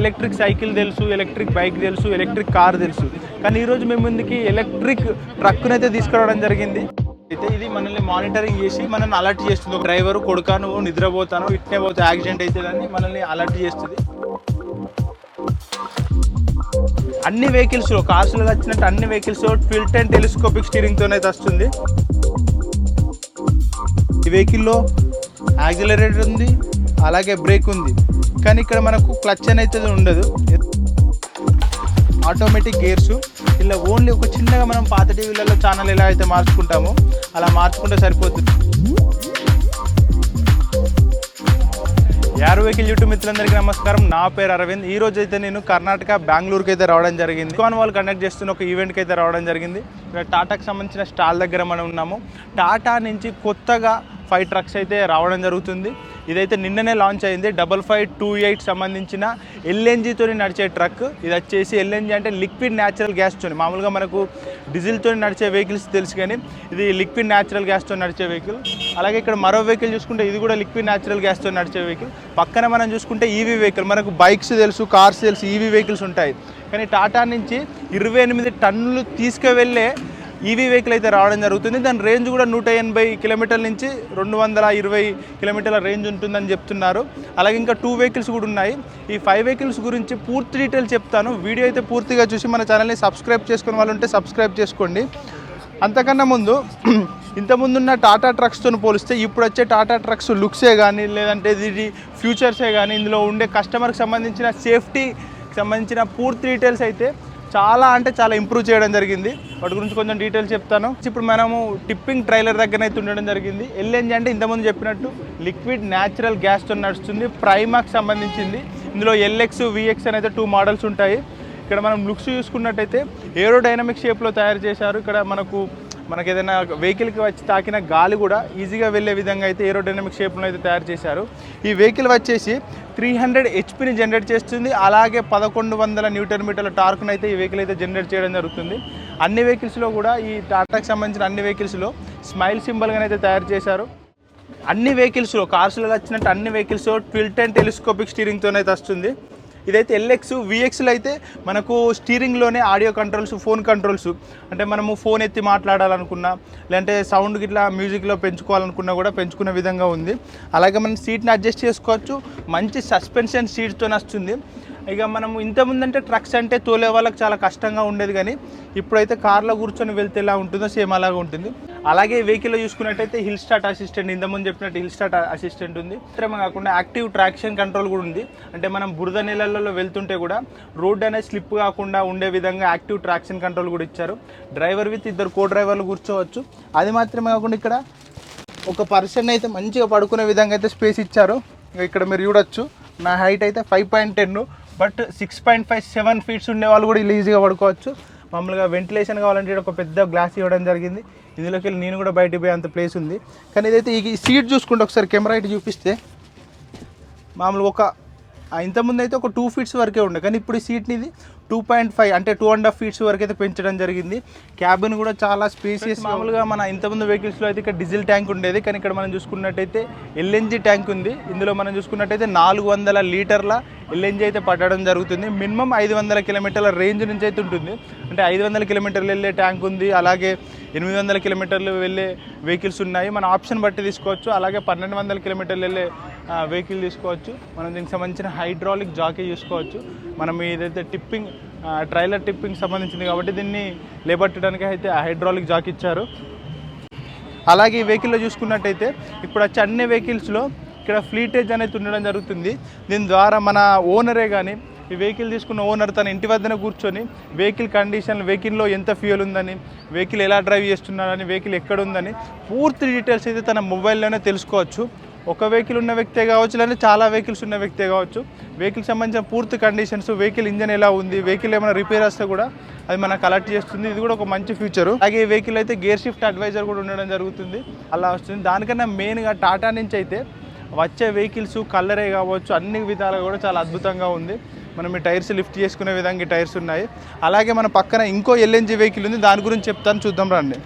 Electric cycle తెలుసు, electric bike తెలుసు, electric car తెలుసు, కానీ ఈరోజు మేము ముందుకి ఎలక్ట్రిక్ ట్రక్కునైతే తీసుకురావడం జరిగింది. అయితే ఇది మనల్ని మానిటరింగ్ చేసి మనల్ని అలర్ట్ చేస్తుంది. ఒక డ్రైవర్ కొడుకా నువ్వు నిద్రపోతాను ఇట్నే పోతే యాక్సిడెంట్ అవుతుందని మనల్ని అలర్ట్ చేస్తుంది. అన్ని వెహికల్స్లో కార్స్లో వచ్చినట్టు అన్ని వెహికల్స్లో టిల్ట్ అండ్ టెలిస్కోపిక్ స్టీరింగ్తోనైతే వస్తుంది. ఈ వెహికల్లో యాక్సిలరేటర్ ఉంది, అలాగే బ్రేక్ ఉంది, కానీ ఇక్కడ మనకు క్లచ్ అనేది ఉండదు. ఆటోమేటిక్ గేర్సు ఇలా ఓన్లీ ఒక చిన్నగా మనం పాత టీవీలలో ఛానల్ ఎలా అయితే మార్చుకుంటామో అలా మార్చుకుంటే సరిపోతుంది. యారో వెహికల్ యూట్యూబ్ మిత్రులందరికీ నమస్కారం. నా పేరు అరవింద్. ఈ రోజు అయితే నేను కర్ణాటక బెంగళూరుకి అయితే రావడం జరిగింది. ఇకాన్ వాళ్ళు కండక్ట్ చేస్తున్న ఒక ఈవెంట్కి అయితే రావడం జరిగింది. ఇక్కడ టాటాకి సంబంధించిన స్టాల్ దగ్గర మనం ఉన్నాము. టాటా నుంచి కొత్తగా 5 ట్రక్స్ అయితే రావడం జరుగుతుంది. ఇదైతే నిన్ననే లాంచ్ అయింది. 5528 సంబంధించిన ఎల్ఎన్జితో నడిచే ట్రక్. ఇది వచ్చేసి ఎల్ఎన్జి అంటే లిక్విడ్ న్యాచురల్ గ్యాస్తో. మామూలుగా మనకు డీజిల్తో నడిచే వెహికల్స్ తెలుసు, కానీ ఇది లిక్విడ్ న్యాచురల్ గ్యాస్తో నడిచే వెహికల్. అలాగే ఇక్కడ మరో వెహికల్ చూసుకుంటే ఇది కూడా లిక్విడ్ న్యాచురల్ గ్యాస్తో నడిచే వెహికల్. పక్కన మనం చూసుకుంటే ఈవీ వెహికల్. మనకు బైక్స్ తెలుసు, కార్స్ తెలుసు, ఈవీ వెహికల్స్ ఉంటాయి, కానీ టాటా నుంచి 28 టన్నులు తీసుకువెళ్ళే ఈవీ వెహికల్ అయితే రావడం జరుగుతుంది. దాని రేంజ్ కూడా 180 కిలోమీటర్ల నుంచి 220 కిలోమీటర్ల రేంజ్ ఉంటుందని చెప్తున్నారు. అలాగే ఇంకా 2 వెహికల్స్ కూడా ఉన్నాయి. ఈ 5 వెహికల్స్ గురించి పూర్తి డీటెయిల్స్ చెప్తాను. వీడియో అయితే పూర్తిగా చూసి మన ఛానల్ని సబ్స్క్రైబ్ చేసుకునే వాళ్ళు ఉంటే సబ్స్క్రైబ్ చేసుకోండి. అంతకన్నా ముందు ఇంతకుముందున్న టాటా ట్రక్స్తో పోలిస్తే ఇప్పుడు వచ్చే టాటా ట్రక్స్ లుక్సే కానీ లేదంటే ఇది ఫ్యూచర్సే కానీ ఇందులో ఉండే కస్టమర్కి సంబంధించిన సేఫ్టీకి సంబంధించిన పూర్తి డీటెయిల్స్ అయితే చాలా ఇంప్రూవ్ చేయడం జరిగింది. వాటి గురించి కొంచెం డీటెయిల్స్ చెప్తాను. ఇప్పుడు మనము టిప్పింగ్ ట్రైలర్ దగ్గర అయితే ఉండడం జరిగింది. ఎల్ఎన్జి అంటే ఇంతకుముందు చెప్పినట్టు లిక్విడ్ న్యాచురల్ గ్యాస్తో నడుస్తుంది. ప్రైమాకి సంబంధించింది. ఇందులో ఎల్ఎక్స్, విఎక్స్ అనేది 2 మోడల్స్ ఉంటాయి. ఇక్కడ మనం లుక్స్ చూసుకున్నట్టయితే ఏరోడైనమిక్ షేప్లో తయారు చేశారు. ఇక్కడ మనకు ఏదైనా వెహికల్కి వచ్చి తాకిన గాలి కూడా ఈజీగా వెళ్ళే విధంగా అయితే ఏరోడైనమిక్ షేప్లో అయితే తయారు చేశారు. ఈ వెహికల్ వచ్చేసి 300 హెచ్పిని జనరేట్ చేస్తుంది. అలాగే 1100 న్యూటన్ మీటర్ల టార్క్ను అయితే ఈ వెహికల్ అయితే జనరేట్ చేయడం జరుగుతుంది. అన్ని వెహికల్స్లో కూడా ఈ టాటాకి సంబంధించిన అన్ని వెహికల్స్లో స్మైల్ సింబల్గా అయితే తయారు చేశారు. అన్ని వెహికల్స్లో కార్స్లో వచ్చినట్టు అన్ని వెహికల్స్లో టిల్ట్ అండ్ టెలిస్కోపిక్ స్టీరింగ్తోనైతే వస్తుంది. ఇదైతే ఎల్ఎక్స్, విఎక్స్లో అయితే మనకు స్టీరింగ్లోనే ఆడియో కంట్రోల్స్, ఫోన్ కంట్రోల్స్, అంటే మనము ఫోన్ ఎత్తి మాట్లాడాలనుకున్నా లేదంటే సౌండ్ గిట్లా మ్యూజిక్లో పెంచుకోవాలనుకున్నా కూడా పెంచుకునే విధంగా ఉంది. అలాగే మనం సీట్ని అడ్జస్ట్ చేసుకోవచ్చు. మంచి సస్పెన్షన్ సీట్తో వస్తుంది. ఇక మనం ఇంతకుముందంటే ట్రక్స్ అంటే తోలే వాళ్ళకి చాలా కష్టంగా ఉండేది, కానీ ఇప్పుడైతే కార్లో కూర్చొని వెళ్తే ఎలా ఉంటుందో సేమ్ అలాగే ఉంటుంది. అలాగే వెహికల్లో చూసుకున్నట్టయితే హిల్ స్టార్ట్ అసిస్టెంట్, ఇంతకుముందు చెప్పినట్టు హిల్ స్టార్ట్ అసిస్టెంట్ ఉంది. ఇത്രమే కాకుండా యాక్టివ్ ట్రాక్షన్ కంట్రోల్ కూడా ఉంది. అంటే మనం బురద నీళ్ళల్లో వెళ్తుంటే కూడా రోడ్ అనేది స్లిప్ కాకుండా ఉండే విధంగా యాక్టివ్ ట్రాక్షన్ కంట్రోల్ కూడా ఇచ్చారు. డ్రైవర్ విత్ 2 కో డ్రైవర్లు కూర్చోవచ్చు. అది మాత్రమే కాకుండా ఇక్కడ ఒక పర్సన్ అయితే మంచిగా పడుకునే విధంగా అయితే స్పేస్ ఇచ్చారు. ఇక్కడ మీరు చూడొచ్చు, నా హైట్ అయితే 5.10, బట్ 6.57 ఫీట్స్ ఉండే వాళ్ళు కూడా ఈజీగా పడుకోవచ్చు. మామూలుగా వెంటిలేషన్ కావాలంటే ఒక పెద్ద గ్లాస్ ఇవ్వడం జరిగింది. ఇందులోకి వెళ్ళి నేను కూడా బయటికి పోయే అంత ప్లేస్ ఉంది. కానీ ఇదైతే ఈ సీట్ చూసుకుంటే ఒకసారి కెమెరా ఇటు చూపిస్తే మామూలుగా ఇంతకుముందు అయితే ఒక 2 ఫీట్స్ వరకే ఉండే, కానీ ఇప్పుడు ఈ సీట్ని ఇది 2.5 అంటే 2.5 ఫీట్స్ వరకు అయితే పెంచడం జరిగింది. క్యాబిన్ కూడా చాలా స్పేసియస్. మామూలుగా మన ఇంతకుముందు వెహికల్స్లో అయితే ఇక్కడ డీజిల్ ట్యాంక్ ఉండేది, కానీ ఇక్కడ మనం చూసుకున్నట్టయితే ఎల్ఎన్జి ట్యాంక్ ఉంది. ఇందులో మనం చూసుకున్నట్టయితే 400 లీటర్ల ఎల్ఎన్జి అయితే పట్టడం జరుగుతుంది. మినిమం 500 కిలోమీటర్ల రేంజ్ నుంచి అయితే ఉంటుంది. అంటే 500 కిలోమీటర్లు వెళ్ళే ట్యాంక్ ఉంది, అలాగే 800 కిలోమీటర్లు వెళ్ళే వెహికల్స్ ఉన్నాయి. మన ఆప్షన్ బట్టి తీసుకోవచ్చు. అలాగే 1200 కిలోమీటర్లు వెళ్ళే వెహికల్ తీసుకోవచ్చు. మనం దీనికి సంబంధించిన హైడ్రాలిక్ జాకీ చూసుకోవచ్చు. మనం ఏదైతే టిప్పింగ్ ట్రైలర్ టిప్పింగ్ సంబంధించింది కాబట్టి దీన్ని లేబట్టడానికి అయితే హైడ్రాలిక్ జాకీ ఇచ్చారు. అలాగే ఈ వెహికల్లో చూసుకున్నట్టయితే ఇప్పుడు వచ్చే అన్ని వెహికల్స్లో ఇక్కడ ఫ్లీటేజ్ అనేది ఉండడం జరుగుతుంది. దీని ద్వారా మన ఓనరే కానీ ఈ వెహికల్ తీసుకున్న ఓనర్ తన ఇంటి వద్దనే కూర్చొని వెహికల్ కండిషన్, వెహికల్లో ఎంత ఫ్యూయల్ ఉందని, వెహికల్ ఎలా డ్రైవ్ చేస్తున్నాడని, వెహికల్ ఎక్కడ ఉందని పూర్తి డీటెయిల్స్ అయితే తన మొబైల్లోనే తెలుసుకోవచ్చు. ఒక వెహికల్ ఉన్న వ్యక్తే కావచ్చు, లేదా చాలా వెహికల్స్ ఉన్న వ్యక్తే కావచ్చు. వెహికల్ సంబంధించిన పూర్తి కండిషన్స్, వెహికల్ ఇంజన్ ఎలా ఉంది, వెహికల్ ఏమైనా రిపేర్ వస్తే కూడా అది మనకు అలర్ట్ చేస్తుంది. ఇది కూడా ఒక మంచి ఫీచరు. అలాగే ఈ వెహికల్ అయితే గేర్ షిఫ్ట్ అడ్వైజర్ కూడా ఉండడం జరుగుతుంది. అలా వస్తుంది. దానికన్నా మెయిన్గా టాటా నుంచి అయితే వచ్చే వెహికల్స్ కలరే కావచ్చు, అన్ని విధాలుగా కూడా చాలా అద్భుతంగా ఉంది. మనం ఈ టైర్స్ లిఫ్ట్ చేసుకునే విధంగా ఈ టైర్స్ ఉన్నాయి. అలాగే మన పక్కన ఇంకో ఎల్ఎన్జీ వెహికల్ ఉంది, దాని గురించి చెప్తాను, చూద్దాం రండి.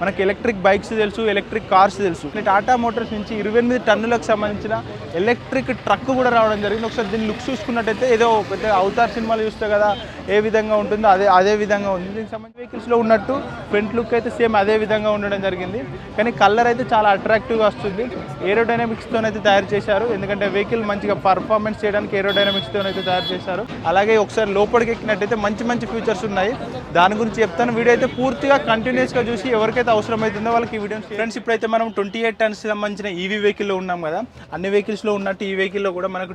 మనకి ఎలక్ట్రిక్ బైక్స్ తెలుసు, ఎలక్ట్రిక్ కార్స్ తెలుసు. టాటా మోటార్స్ నుంచి 28 టన్నులకు సంబంధించిన ఎలక్ట్రిక్ ట్రక్ కూడా రావడం జరిగింది. ఒకసారి దీన్ని లుక్ చూసుకున్నట్టయితే ఏదో పెద్ద అవతార్ సినిమాలు చూస్తే కదా ఏ విధంగా ఉంటుందో అదే విధంగా ఉంది. దీనికి సంబంధించిన వెహికల్స్లో ఉన్నట్టు ఫ్రంట్ లుక్ అయితే సేమ్ అదే విధంగా ఉండడం జరిగింది. కానీ కలర్ అయితే చాలా అట్రాక్టివ్గా వస్తుంది. ఏరోడైనమిక్స్తోనైతే తయారు చేశారు, ఎందుకంటే వెహికల్ మంచిగా పర్ఫార్మెన్స్ చేయడానికి ఏరోడైనమిక్స్తోనైతే తయారు చేశారు. అలాగే ఒకసారి లోపలికి ఎక్కినట్టయితే మంచి ఫీచర్స్ ఉన్నాయి, దాని గురించి చెప్తాను. వీడియో అయితే పూర్తిగా కంటిన్యూస్గా చూసి ఎవరికైతే అవసరం అవుతుందో వాళ్ళకి ఈ వీడియో ఫ్రెండ్స్. ఇప్పుడైతే మనం 28 టన్స్ సంబంధించిన ఈవీ వెహికల్లో ఉన్నాం కదా, అన్ని వెహికల్స్లో ఉన్నట్టు ఈ వెహికల్లో కూడా మనకు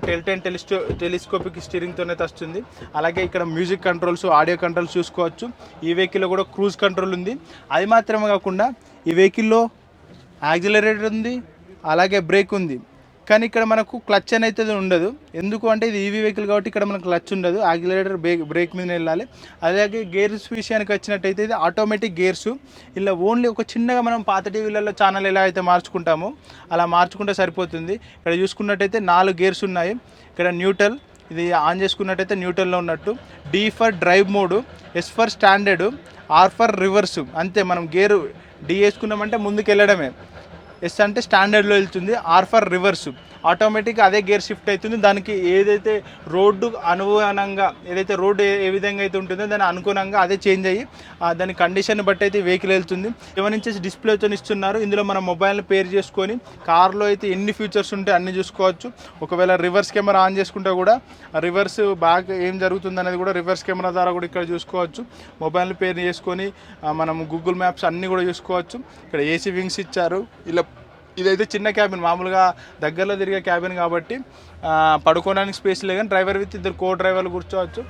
టెలిస్కోపిక్ స్టీరింగ్తోనైతే వస్తుంది. అలాగే ఇక్కడ మ్యూజిక్ కంట్రోల్స్, ఆడియో కంట్రోల్స్ చూసుకోవచ్చు. ఈ వెహికల్లో కూడా క్రూజ్ కంట్రోల్ ఉంది. అది మాత్రమే కాకుండా ఈ వెహికల్లో యాక్సిలరేటర్ ఉంది, అలాగే బ్రేక్ ఉంది. కానీ ఇక్కడ మనకు క్లచ్ అనేది ఉండదు. ఎందుకు అంటే ఇది ఈవీ వెహికల్ కాబట్టి ఇక్కడ మనకు క్లచ్ ఉండదు, యాక్సిలరేటర్ బ్రేక్ మీద వెళ్ళాలి. అలాగే గేర్స్ విషయానికి వచ్చినట్టయితే ఇది ఆటోమేటిక్ గేర్స్. ఇలా ఓన్లీ ఒక చిన్నగా మనం పాత టీవీలలో ఛానల్ ఎలా అయితే మార్చుకుంటామో అలా మార్చుకుంటే సరిపోతుంది. ఇక్కడ చూసుకున్నట్టయితే 4 గేర్స్ ఉన్నాయి. ఇక్కడ న్యూట్రల్, ఇది ఆన్ చేసుకున్నట్టయితే న్యూట్రల్లో ఉన్నట్టు. D for drive mode, S for standard, R for reverse. అంతే, మనం గేరు డి వేసుకున్నామంటే ముందుకు వెళ్ళడమే, ఎస్ అంటే స్టాండర్డ్లో వెళ్తుంది, ఆర్ ఫర్ రివర్స్ ఆటోమేటిక్గా అదే గేర్ షిఫ్ట్ అవుతుంది. దానికి ఏదైతే రోడ్డు అనుగుణంగా, ఏదైతే రోడ్డు ఏ విధంగా అయితే ఉంటుందో దాని అనుగుణంగా అదే చేంజ్ అయ్యి దాని కండిషన్ బట్టి అయితే వెహికల్ వెళ్తుంది. 7 ఇంచెస్ డిస్ప్లేతో ఇస్తున్నారు. ఇందులో మనం మొబైల్ని పేర్ చేసుకొని కార్లో అయితే ఎన్ని ఫీచర్స్ ఉంటాయి అన్ని చూసుకోవచ్చు. ఒకవేళ రివర్స్ కెమెరా ఆన్ చేసుకుంటే కూడా రివర్స్ బ్యాక్ ఏం జరుగుతుంది అనేది కూడా రివర్స్ కెమెరా ద్వారా కూడా ఇక్కడ చూసుకోవచ్చు. మొబైల్ని పేర్ చేసుకొని మనం గూగుల్ మ్యాప్స్ అన్నీ కూడా చూసుకోవచ్చు. ఇక్కడ ఏసీ వింగ్స్ ఇచ్చారు. ఇలా ఇదైతే చిన్న క్యాబిన్, మామూలుగా దగ్గరలో తిరిగే క్యాబిన్ కాబట్టి పడుకోవడానికి స్పేస్ లేదు, కానీ డ్రైవర్ విత్ 2 కో డ్రైవర్లు కూర్చోవచ్చు.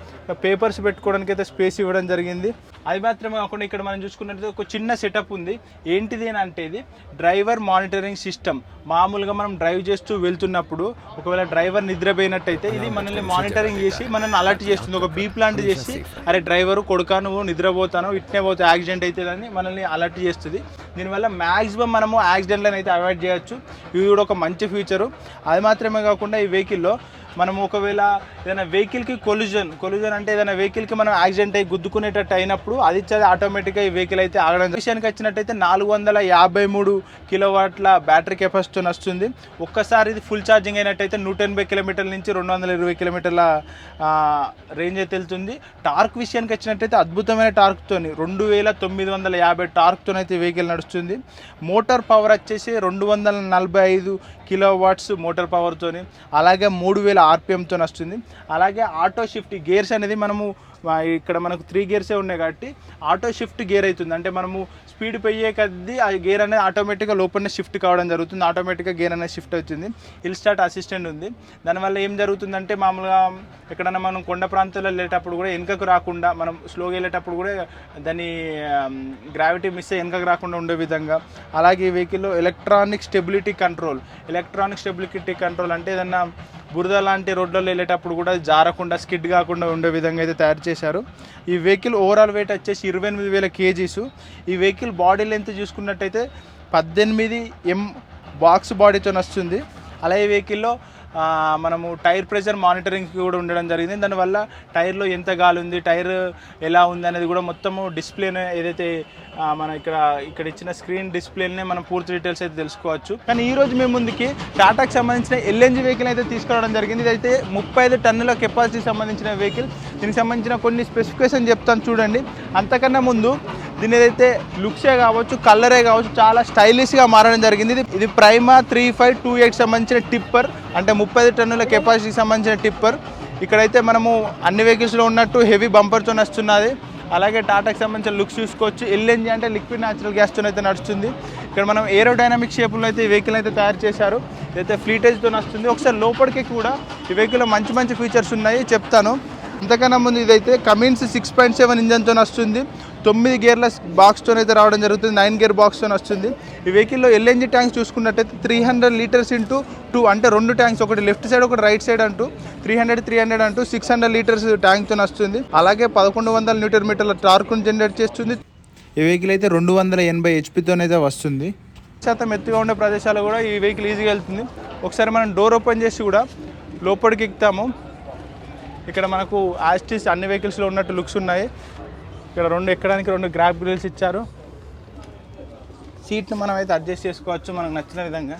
పేపర్స్ పెట్టుకోవడానికి అయితే స్పేస్ ఇవ్వడం జరిగింది. అది మాత్రమే కాకుండా ఇక్కడ మనం చూసుకున్నట్లయితే ఒక చిన్న సెటప్ ఉంది. ఏంటిది అని అంటే ఇది డ్రైవర్ మానిటరింగ్ సిస్టమ్. మామూలుగా మనం డ్రైవ్ చేస్తూ వెళ్తున్నప్పుడు ఒకవేళ డ్రైవర్ నిద్రపోయినట్టయితే ఇది మనల్ని మానిటరింగ్ చేసి మనల్ని అలర్ట్ చేస్తుంది. ఒక బీ ప్లాంట్ చేసి అరే డ్రైవరు కొడుకా నువ్వు నిద్రపోతాను, ఇట్నే పోతే యాక్సిడెంట్ అవుతుందని మనల్ని అలర్ట్ చేస్తుంది. దీనివల్ల మ్యాక్సిమం మనము యాక్సిడెంట్లను అయితే అవాయిడ్ చేయొచ్చు. ఇది కూడా ఒక మంచి ఫీచరు. అది మాత్రమే కాకుండా ఈ వెహికల్లో మనం ఒకవేళ ఏదైనా వెహికల్కి కొలిజన్ అంటే ఏదైనా వెహికల్కి మనం యాక్సిడెంట్ అయ్యి గుద్దుకునేటట్టు అయినప్పుడు అది ఇచ్చేది ఆటోమేటిక్గా ఈ వెహికల్ అయితే ఆగడం. విషయానికి వచ్చినట్టయితే 453 కిలోవాట్ల బ్యాటరీ కెపాసిటీ వస్తుంది. ఒక్కసారి ఇది ఫుల్ ఛార్జింగ్ అయినట్టయితే 180 కిలోమీటర్ల నుంచి 220 కిలోమీటర్ల రేంజ్ అయితే వెళ్తుంది. టార్క్ విషయానికి వచ్చినట్టయితే అద్భుతమైన టార్క్తో 2950 టార్క్తో అయితే వెహికల్ నడుస్తుంది. మోటార్ పవర్ వచ్చేసి 245 కిలోవాట్స్ మోటార్ పవర్తో, అలాగే 3000 ఆర్పిఎంతో వస్తుంది. అలాగే ఆటో షిఫ్ట్ గేర్స్ అనేది మనము ఇక్కడ మనకు 3 గేర్సే ఉన్నాయి కాబట్టి ఆటో షిఫ్ట్ గేర్ అవుతుంది. అంటే మనము స్పీడ్ పోయే కొద్దీ ఆ గేర్ అనేది ఆటోమేటిక్గా లోపలనే షిఫ్ట్ కావడం జరుగుతుంది. ఆటోమేటిక్గా గేర్ అనేది షిఫ్ట్ అవుతుంది. హిల్ స్టార్ట్ అసిస్టెంట్ ఉంది. దానివల్ల ఏం జరుగుతుందంటే మామూలుగా ఎక్కడైనా మనం కొండ ప్రాంతాల్లో వెళ్ళేటప్పుడు కూడా వెనకకు రాకుండా, మనం స్లోగా వెళ్ళేటప్పుడు కూడా దాని గ్రావిటీ మిస్ అయ్యి వెనకకు రాకుండా ఉండే విధంగా. అలాగే ఈ వెహికల్లో ఎలక్ట్రానిక్ స్టెబిలిటీ కంట్రోల్ అంటే ఏదన్నా బురద లాంటి రోడ్లలో వెళ్ళేటప్పుడు కూడా జారకుండా, స్కిడ్ కాకుండా ఉండే విధంగా అయితే తయారు చేశారు. ఈ వెహికల్ ఓవరాల్ వెయిట్ వచ్చేసి 28,000 kgs. ఈ వెహికల్ బాడీ లెంత్ చూసుకున్నట్టయితే 18 m బాక్స్ బాడీతో వస్తుంది. అలాగే ఈ వెహికల్లో మనము టైర్ ప్రెషర్ మానిటరింగ్ కూడా ఉండడం జరిగింది. దానివల్ల టైర్లో ఎంత గాలి ఉంది, టైర్ ఎలా ఉంది అనేది కూడా మొత్తము డిస్ప్లేనే, ఏదైతే మన ఇక్కడ ఇచ్చిన స్క్రీన్ డిస్ప్లేనే మనం పూర్తి డీటెయిల్స్ అయితే తెలుసుకోవచ్చు. కానీ ఈరోజు మేము ముందుకి టాటాకి సంబంధించిన ఎల్ఎన్జీ వెహికల్ అయితే తీసుకురావడం జరిగింది. ఇదైతే 35 టన్నుల కెపాసిటీకి సంబంధించిన వెహికల్. దీనికి సంబంధించిన కొన్ని స్పెసిఫికేషన్ చెప్తాను చూడండి. అంతకన్నా ముందు దీని ఏదైతే లుక్సే కావచ్చు, కలరే కావచ్చు, చాలా స్టైలిష్గా మారడం జరిగింది. ఇది ప్రైమా 3528 సంబంధించిన టిప్పర్, అంటే 30 టన్నుల కెపాసిటీకి సంబంధించిన టిప్పర్. ఇక్కడైతే మనము అన్ని వెహికల్స్లో ఉన్నట్టు హెవీ బంపర్తో వస్తున్నది. అలాగే టాటాకి సంబంధించిన లుక్స్ చూసుకోవచ్చు. ఎల్ఎన్జీ అంటే లిక్విడ్ న్యాచురల్ గ్యాస్తో అయితే నడుస్తుంది. ఇక్కడ మనం ఏరోడైనమిక్ షేప్లో అయితే ఈ వెహికల్ అయితే తయారు చేశారు. ఇదైతే ఫ్లీటేజ్తో వస్తుంది. ఒకసారి లోపలికి కూడా ఈ వెహికల్లో మంచి ఫీచర్స్ ఉన్నాయి, చెప్తాను. అంతకన్నా ముందు ఇదైతే కమిన్స్ 6.7 ఇంజన్తో వస్తుంది. 9 గేర్ల బాక్స్తో అయితే రావడం జరుగుతుంది. 9 గేర్ బాక్స్తో వస్తుంది. ఈ వెహికల్లో ఎల్ఎన్జీ ట్యాంక్స్ చూసుకున్నట్టయితే 300 లీటర్స్ ఇంటూ 2, అంటే 2 ట్యాంక్స్, ఒకటి లెఫ్ట్ సైడ్ ఒకటి రైట్ సైడ్ అంటూ 300 అంటూ 600 లీటర్స్ ట్యాంక్తో వస్తుంది. అలాగే 1100 న్యూటన్ మీటర్ల టార్క్ను జనరేట్ చేస్తుంది. ఈ వెహికల్ అయితే 280 HPతోనైతే వస్తుంది. శాతం ఎత్తుగా ఉండే ప్రదేశాలు కూడా ఈ వెహికల్ ఈజీగా వెళ్తుంది. ఒకసారి మనం డోర్ ఓపెన్ చేసి కూడా లోపలికి ఎక్కుతాము. ఇక్కడ మనకు యాస్టిస్ అన్ని వెహికల్స్లో ఉన్నట్టు లుక్స్ ఉన్నాయి. ఇక్కడ ఎక్కడానికి 2 గ్రాబ్ గ్రిల్స్ ఇచ్చారు. సీట్ని మనం అయితే అడ్జస్ట్ చేసుకోవచ్చు మనకు నచ్చిన విధంగా.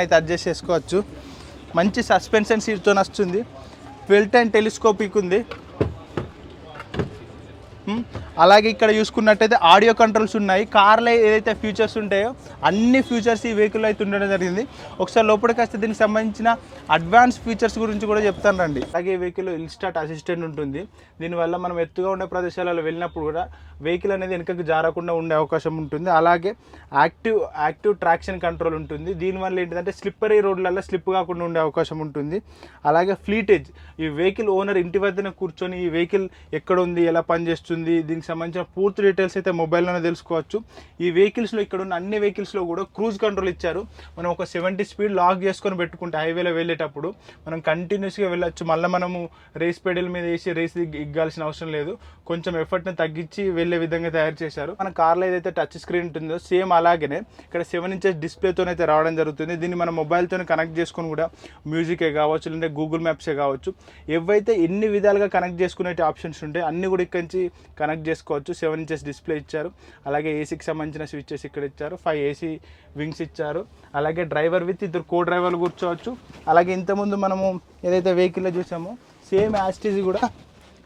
అయితే అడ్జస్ట్ చేసుకోవచ్చు. మంచి సస్పెన్షన్ సీట్తో వస్తుంది. 1210 టెలిస్కోపిక్ ఉంది. అలాగే ఇక్కడ చూసుకున్నట్టయితే ఆడియో కంట్రోల్స్ ఉన్నాయి. కార్లో ఏదైతే ఫీచర్స్ ఉంటాయో అన్ని ఫీచర్స్ ఈ వెహికల్లో అయితే ఉండడం జరిగింది. ఒకసారి లోపలికి వస్తే దీనికి సంబంధించిన అడ్వాన్స్ ఫీచర్స్ గురించి కూడా చెప్తాను రండి. అలాగే ఈ వెహికల్లో హిల్ స్టార్ట్ అసిస్టెంట్ ఉంటుంది. దీనివల్ల మనం ఎత్తుగా ఉండే ప్రదేశాలలో వెళ్ళినప్పుడు కూడా వెహికల్ అనేది వెనుకకు జారకుండా ఉండే అవకాశం ఉంటుంది. అలాగే యాక్టివ్ ట్రాక్షన్ కంట్రోల్ ఉంటుంది. దీనివల్ల ఏంటంటే స్లిప్పరీ రోడ్లలో స్లిప్ కాకుండా ఉండే అవకాశం ఉంటుంది. అలాగే ఫ్లీటేజ్, ఈ వెహికల్ ఓనర్ ఇంటి వద్దనే కూర్చొని ఈ వెహికల్ ఎక్కడ ఉంది, ఎలా పనిచేస్తుంది, దీనికి సంబంధించిన పూర్తి డీటెయిల్స్ అయితే మొబైల్లోనే తెలుసుకోవచ్చు. ఈ వెహికల్స్లో ఇక్కడ ఉన్న అన్ని వెహికల్స్లో కూడా క్రూజ్ కంట్రోల్ ఇచ్చారు. మనం ఒక 70 స్పీడ్ లాక్ చేసుకొని పెట్టుకుంటే హైవేలో వెళ్ళేటప్పుడు మనం కంటిన్యూస్గా వెళ్ళొచ్చు. మళ్ళీ మనము రేస్ పెడల్ మీద వేసి రేస్ ఇగ్గాల్సిన అవసరం లేదు. కొంచెం ఎఫర్ట్ని తగ్గించి వెళ్ళే విధంగా తయారు చేశారు. మన కార్లో ఏదైతే టచ్ స్క్రీన్ ఉంటుందో సేమ్ అలాగనే ఇక్కడ 7 ఇంచెస్ డిస్ప్లేతోనైతే రావడం జరుగుతుంది. దీన్ని మన మొబైల్తో కనెక్ట్ చేసుకొని కూడా మ్యూజికే కావచ్చు, లేదంటే గూగుల్ మ్యాప్సే కావచ్చు, ఏవైతే ఎన్ని విధాలుగా కనెక్ట్ చేసుకునే ఆప్షన్స్ ఉంటాయి అన్నీ కూడా ఇక్కడి నుంచి కనెక్ట్ చేసుకోవచ్చు. 7 ఇంచెస్ డిస్ప్లే ఇచ్చారు. అలాగే ఏసీకి సంబంధించిన స్విచ్చెస్ ఇక్కడ ఇచ్చారు. 5 ఏసీ వింగ్స్ ఇచ్చారు. అలాగే డ్రైవర్ విత్ ఇద్దరు కో డ్రైవర్లు కూర్చోవచ్చు. అలాగే ఇంతకుముందు మనము ఏదైతే వెహికల్లో చూసామో సేమ్ యాస్టీజ్ కూడా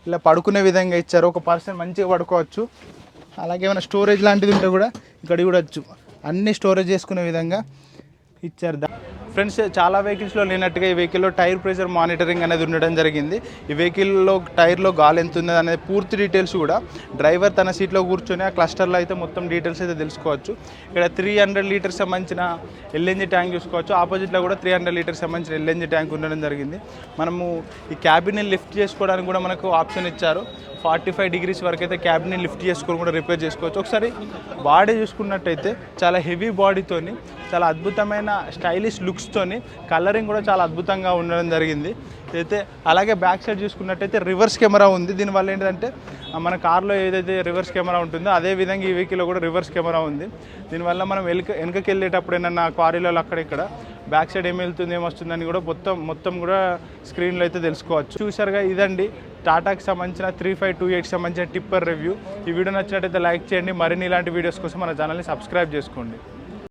ఇలా పడుకునే విధంగా ఇచ్చారు. ఒక పర్సన్ మంచిగా పడుకోవచ్చు. అలాగే ఏమైనా స్టోరేజ్ లాంటిది ఉంటే కూడా ఇక్కడ చూడవచ్చు. అన్ని స్టోరేజ్ చేసుకునే విధంగా ఇచ్చారు. ఫ్రెండ్స్, చాలా వెహికల్స్లో లేనట్టుగా ఈ వెహికల్లో టైర్ ప్రెషర్ మానిటరింగ్ అనేది ఉండడం జరిగింది. ఈ వెహికల్లో టైర్లో గాలి ఎంత ఉన్నది అనేది పూర్తి డీటెయిల్స్ కూడా డ్రైవర్ తన సీట్లో కూర్చొని ఆ క్లస్టర్లో అయితే మొత్తం డీటెయిల్స్ అయితే తెలుసుకోవచ్చు. ఇక్కడ 300 లీటర్స్ సంబంధించిన ఎల్ఎన్జీ ట్యాంక్ చూసుకోవచ్చు. ఆపోజిట్లో కూడా 300 లీటర్స్ సంబంధించిన ఎల్ఎన్జీ ట్యాంక్ ఉండడం జరిగింది. మనము ఈ క్యాబిన్ని లిఫ్ట్ చేసుకోవడానికి కూడా మనకు ఆప్షన్ ఇచ్చారు. 45 డిగ్రీస్ వరకు అయితే క్యాబ్ని లిఫ్ట్ చేసుకొని కూడా రిపేర్ చేసుకోవచ్చు. ఒకసారి బాడీ చూసుకున్నట్టయితే చాలా హెవీ బాడీతోని చాలా అద్భుతమైన స్టైలిష్ లుక్స్తోని కలరింగ్ కూడా చాలా అద్భుతంగా ఉండడం జరిగింది అయితే. అలాగే బ్యాక్ సైడ్ చూసుకున్నట్టయితే రివర్స్ కెమెరా ఉంది. దీనివల్ల ఏంటంటే మన కార్లో ఏదైతే రివర్స్ కెమెరా ఉంటుందో అదే విధంగా ఈ వెహికల్లో కూడా రివర్స్ కెమెరా ఉంది. దీనివల్ల మనం వెనకకి వెళ్ళేటప్పుడు ఏమన్నా క్వారీలలో అక్కడ బ్యాక్ సైడ్ ఏమి వెళ్తుంది ఏమొస్తుందని కూడా మొత్తం కూడా స్క్రీన్లో అయితే తెలుసుకోవచ్చు. చూసారుగా, ఇదండి టాటాకి సంబంధించిన 3528 సంబంధించిన టిప్పర్ రివ్యూ. ఈ వీడియో నచ్చినట్టయితే లైక్ చేయండి. మరిన్ని ఇలాంటి వీడియోస్ కోసం మన ఛానల్ని సబ్స్క్రైబ్ చేసుకోండి.